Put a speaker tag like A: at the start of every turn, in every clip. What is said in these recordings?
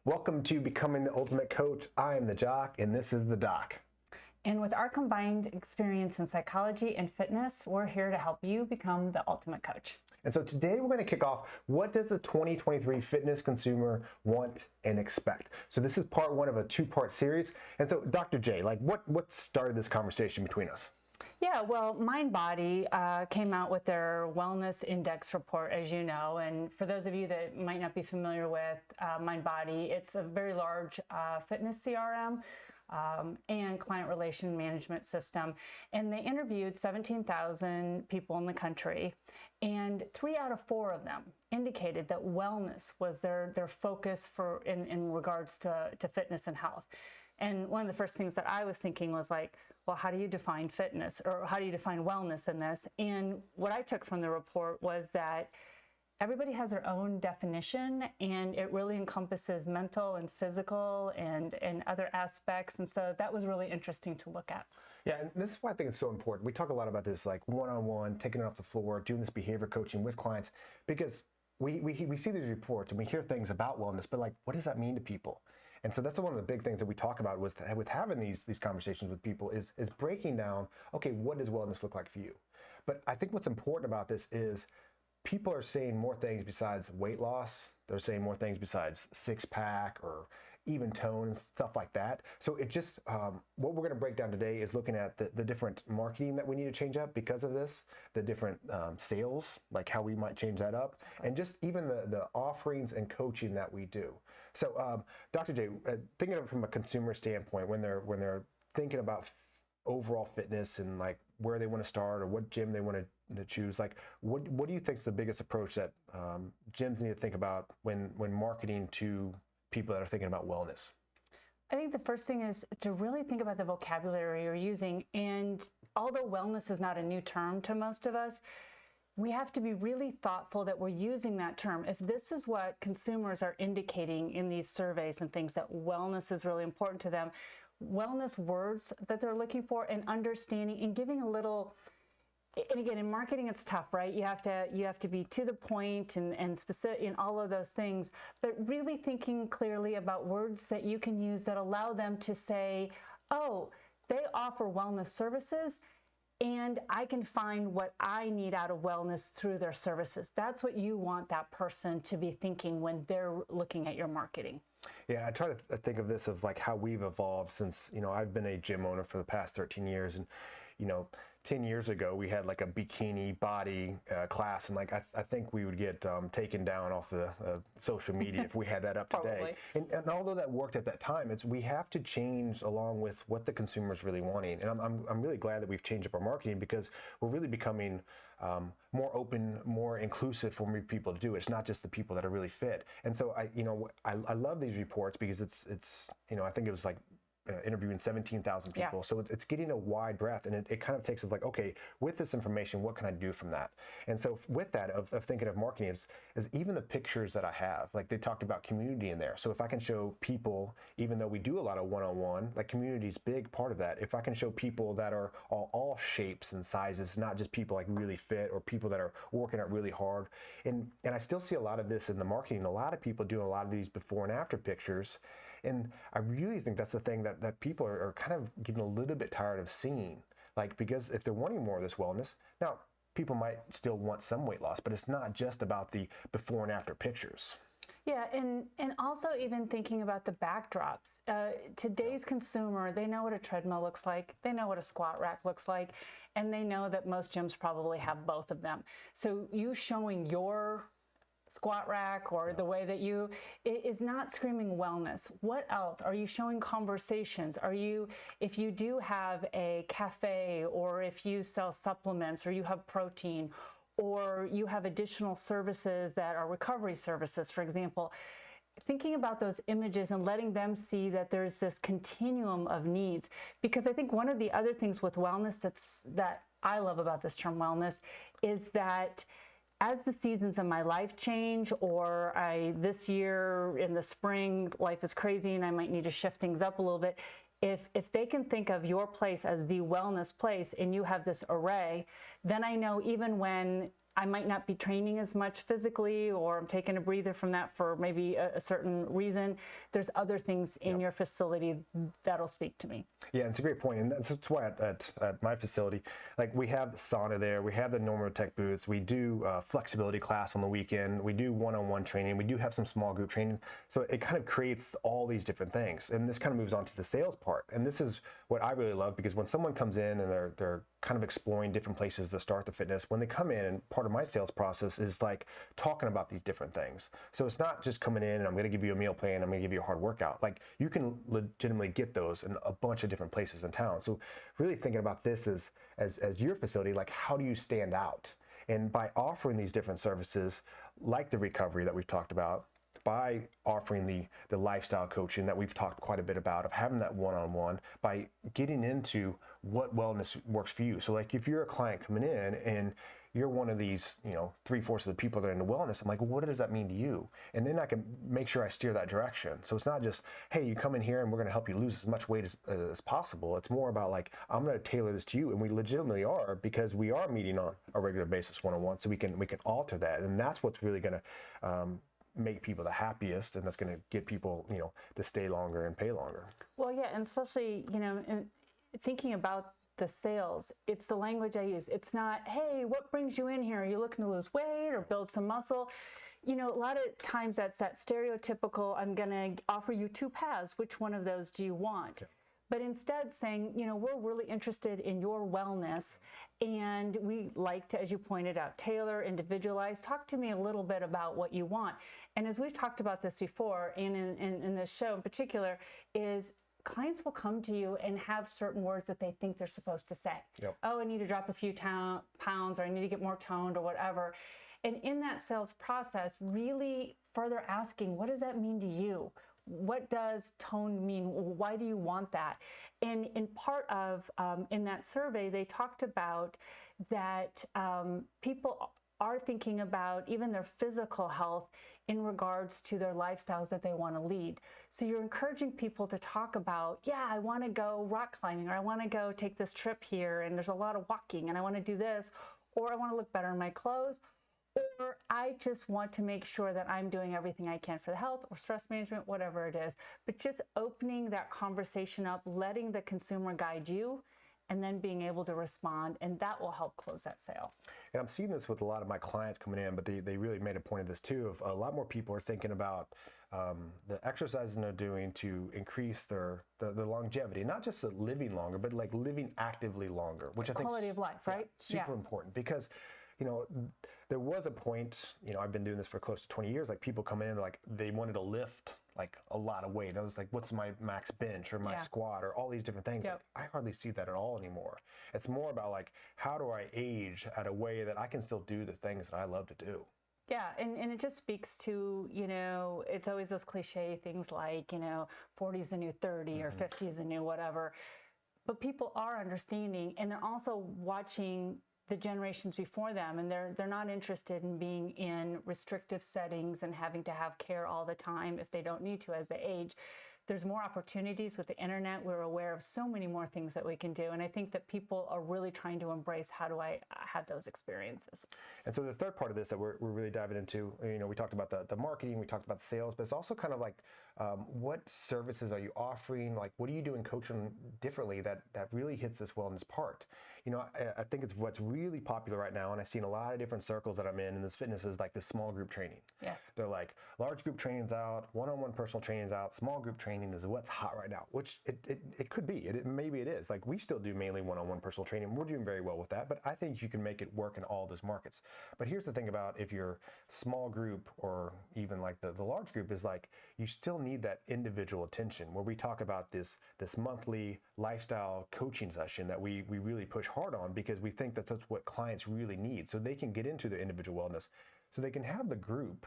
A: Welcome to Becoming the Ultimate Coach. I am the Jock, and this is the Doc.
B: And with our combined experience in psychology and fitness, we're here to help you become the ultimate coach.
A: And so today we're going to kick off, what does the 2023 fitness consumer want and expect? So this is part one of a two-part series. And so Dr. J, what started this conversation between us?
B: Yeah, well, MindBody came out with their wellness index report, as you know. And for those of you that might not be familiar with MindBody, it's a very large fitness CRM and client relation management system. And they interviewed 17,000 people in the country, and 3 out of 4 of them indicated that wellness was their focus in regards to fitness and health. And one of the first things that I was thinking was like, well, how do you define fitness, or how do you define wellness in this? And what I took from the report was that everybody has their own definition, and it really encompasses mental and physical and other aspects. And so that was really interesting to look at.
A: Yeah, and this is why I think it's so important. We talk a lot about this, like one-on-one, taking it off the floor, doing this behavior coaching with clients, because we see these reports and we hear things about wellness, but like, what does that mean to people? And so that's one of the big things that we talk about with having these conversations with people is breaking down, okay, what does wellness look like for you? But I think what's important about this is people are saying more things besides weight loss. They're saying more things besides six-pack or even tone and stuff like that. So it just, what we're going to break down today is looking at the different marketing that we need to change up because of this, the different sales, like how we might change that up, and just even the offerings and coaching that we do. So Dr. J, thinking of it from a consumer standpoint, when they're thinking about overall fitness and like where they want to start or what gym they want to choose, like what do you think is the biggest approach that gyms need to think about when marketing to people that are thinking about wellness?
B: I think the first thing is to really think about the vocabulary you're using. And although wellness is not a new term to most of us, we have to be really thoughtful that we're using that term. If this is what consumers are indicating in these surveys and things, that wellness is really important to them, wellness words that they're looking for, and understanding and giving a little. And again, in marketing, it's tough, right? You have to be to the point and specific in all of those things, but really thinking clearly about words that you can use that allow them to say, oh, they offer wellness services, and I can find what I need out of wellness through their services. That's what you want that person to be thinking when they're looking at your marketing.
A: Yeah, I try to think of this of like how we've evolved since, I've been a gym owner for the past 13 years, and 10 years ago, we had like a bikini body class, and like I think we would get taken down off the social media if we had that up today. And although that worked at that time, we have to change along with what the consumer is really wanting. And I'm really glad that we've changed up our marketing, because we're really becoming more open, more inclusive for more people to do it. It's not just the people that are really fit. And so I love these reports because it's I think it was like interviewing 17,000 people. Yeah. So it's getting a wide breadth, and it kind of takes it like, okay, with this information, what can I do from that? And so with that, of thinking of marketing is even the pictures that I have, like they talked about community in there. So if I can show people, even though we do a lot of one-on-one, like community is a big part of that. If I can show people that are all shapes and sizes, not just people like really fit or people that are working out really hard. And I still see a lot of this in the marketing. A lot of people do a lot of these before and after pictures. And I really think that's the thing that people are kind of getting a little bit tired of seeing. Like, because if they're wanting more of this wellness, now people might still want some weight loss, but it's not just about the before and after pictures.
B: Yeah, and also even thinking about the backdrops. Today's consumer, they know what a treadmill looks like, they know what a squat rack looks like, and they know that most gyms probably have both of them. So you showing your squat rack or the way that it is not screaming wellness. What else? Are you showing conversations? If you do have a cafe, or if you sell supplements, or you have protein, or you have additional services that are recovery services, for example, thinking about those images and letting them see that there's this continuum of needs. Because I think one of the other things with wellness that I love about this term wellness is that as the seasons of my life change, or this year in the spring, life is crazy and I might need to shift things up a little bit. If they can think of your place as the wellness place and you have this array, then I know even when I might not be training as much physically, or I'm taking a breather from that for maybe a certain reason. There's other things in your facility that'll speak to me.
A: Yeah, it's a great point, and that's why at my facility, like we have the sauna there, we have the Normatec booths, we do flexibility class on the weekend, we do one-on-one training, we do have some small group training, so it kind of creates all these different things, and this kind of moves on to the sales part, and this is what I really love, because when someone comes in and they're kind of exploring different places to start the fitness, when they come in, and part of my sales process is like talking about these different things. So it's not just coming in and I'm going to give you a meal plan, I'm going to give you a hard workout. Like you can legitimately get those in a bunch of different places in town. So really thinking about this as your facility, like how do you stand out? And by offering these different services, like the recovery that we've talked about, by offering the lifestyle coaching that we've talked quite a bit about, of having that one-on-one, by getting into what wellness works for you. So like if you're a client coming in and you're one of these, 3/4 of the people that are into wellness, I'm like, well, what does that mean to you? And then I can make sure I steer that direction. So it's not just, hey, you come in here and we're going to help you lose as much weight as possible. It's more about like, I'm going to tailor this to you. And we legitimately are, because we are meeting on a regular basis one-on-one. So we can alter that. And that's what's really going to make people the happiest, and that's going to get people, to stay longer and pay longer.
B: Well, yeah, and especially, in thinking about the sales, it's the language I use. It's not, hey, what brings you in here? Are you looking to lose weight or build some muscle? A lot of times that's that stereotypical, I'm going to offer you 2 paths. Which one of those do you want? Yeah. But instead saying, we're really interested in your wellness, and we like to, as you pointed out, tailor, individualize. Talk to me a little bit about what you want. And as we've talked about this before, and in this show in particular, is clients will come to you and have certain words that they think they're supposed to say. Yep. Oh, I need to drop a few pounds, or I need to get more toned, or whatever. And in that sales process, really further asking, what does that mean to you? What does tone mean? Why do you want that? And in part of, in that survey, they talked about that people are thinking about even their physical health in regards to their lifestyles that they want to lead. So you're encouraging people to talk about, yeah, I want to go rock climbing, or I want to go take this trip here, and there's a lot of walking, and I want to do this, or I want to look better in my clothes, or I just want to make sure that I'm doing everything I can for the health or stress management, whatever it is. But just opening that conversation up, letting the consumer guide you, and then being able to respond, and that will help close that sale.
A: And I'm seeing this with a lot of my clients coming in, but they really made a point of this too, of a lot more people are thinking about the exercises they're doing to increase their longevity, not just living longer, but like living actively longer, which I think
B: quality of life, right?
A: Super important, because there was a point, I've been doing this for close to 20 years, like people come in and like they wanted to lift like a lot of weight. I was like, what's my max bench or my squat or all these different things?
B: Yep.
A: Like, I hardly see that at all anymore. It's more about like, how do I age at a way that I can still do the things that I love to do?
B: Yeah, and it just speaks to, it's always those cliche things like, 40 is the new 30 or 50 is the new whatever. But people are understanding, and they're also watching the generations before them, and they're not interested in being in restrictive settings and having to have care all the time if they don't need to as they age. There's more opportunities with the internet. We're aware of so many more things that we can do, and I think that people are really trying to embrace, how do I have those experiences?
A: And so the third part of this that we're really diving into, we talked about the marketing, we talked about the sales, but it's also kind of like what services are you offering? Like, what are you doing coaching differently that really hits this wellness part? I think it's what's really popular right now, and I've seen a lot of different circles that I'm in this fitness, is like the small group training.
B: Yes.
A: They're like, large group training's out, one-on-one personal training's out, small group training is what's hot right now, which it could be. Maybe it is. Like, we still do mainly one-on-one personal training. We're doing very well with that, but I think you can make it work in all those markets. But here's the thing about if you're small group or even like the large group, is like, you still need that individual attention, where we talk about this monthly lifestyle coaching session that we really push hard on, because we think that's what clients really need, so they can get into their individual wellness, so they can have the group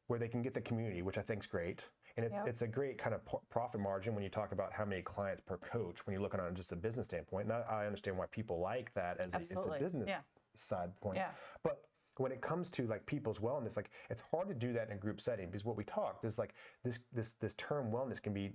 A: where they can get the community, which I think is great. And it's a great kind of profit margin when you talk about how many clients per coach, when you look at it on just a business standpoint. And I understand why people like that as it's a business side point. Yeah. But when it comes to like people's wellness, like, it's hard to do that in a group setting, because what we talked is like this term wellness can be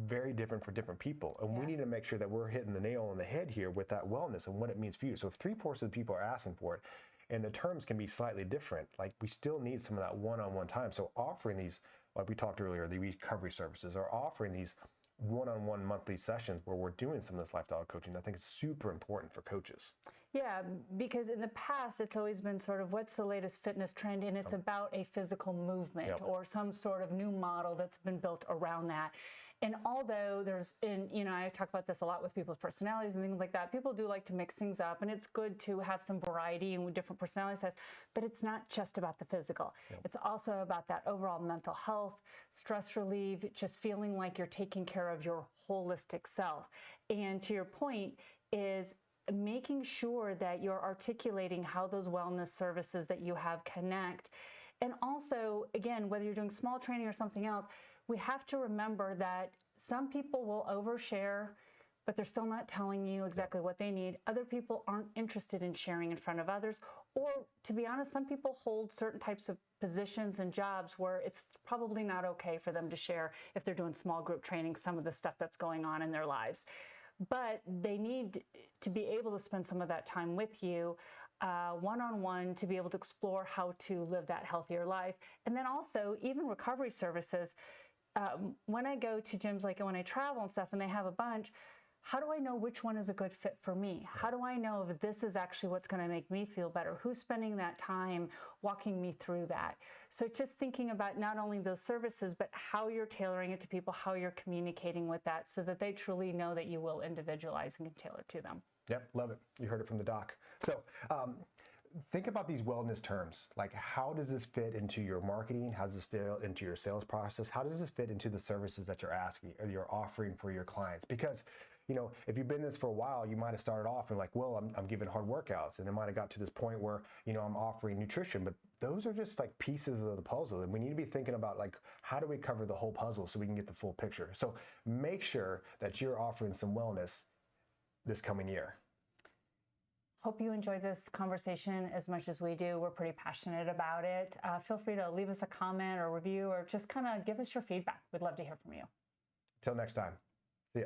A: very different for different people, and we need to make sure that we're hitting the nail on the head here with that wellness and what it means for you. So if 3/4 of the people are asking for it, and the terms can be slightly different. Like we still need some of that one-on-one time. So offering these, like we talked earlier, the recovery services, or offering these one-on-one monthly sessions where we're doing some of this lifestyle coaching, I think is super important for coaches.
B: Yeah, because in the past, it's always been sort of what's the latest fitness trend, and it's about a physical movement or some sort of new model that's been built around that. And although there's, I talk about this a lot with people's personalities and things like that, people do like to mix things up, and it's good to have some variety and different personality sets, but it's not just about the physical. It's also about that overall mental health, stress relief, just feeling like you're taking care of your holistic self. And to your point is making sure that you're articulating how those wellness services that you have connect. And also, again, whether you're doing small training or something else, we have to remember that some people will overshare, but they're still not telling you exactly what they need. Other people aren't interested in sharing in front of others. Or to be honest, some people hold certain types of positions and jobs where it's probably not okay for them to share if they're doing small group training, some of the stuff that's going on in their lives. But they need to be able to spend some of that time with you one-on-one to be able to explore how to live that healthier life. And then also even recovery services. When I go to gyms, like when I travel and stuff and they have a bunch, how do I know which one is a good fit for me? How do I know if this is actually what's going to make me feel better? Who's spending that time walking me through that? So just thinking about not only those services, but how you're tailoring it to people, how you're communicating with that so that they truly know that you will individualize and can tailor to them.
A: Yep, love it. You heard it from the doc. So think about these wellness terms. Like, how does this fit into your marketing? How does this fit into your sales process? How does this fit into the services that you're asking or you're offering for your clients? Because if you've been in this for a while, you might have started off and like, well, I'm giving hard workouts, and it might have got to this point where, I'm offering nutrition, but those are just like pieces of the puzzle. And we need to be thinking about like, how do we cover the whole puzzle so we can get the full picture? So make sure that you're offering some wellness this coming year.
B: Hope you enjoyed this conversation as much as we do. We're pretty passionate about it. Feel free to leave us a comment or review, or just kind of give us your feedback. We'd love to hear from you.
A: Till next time. See ya.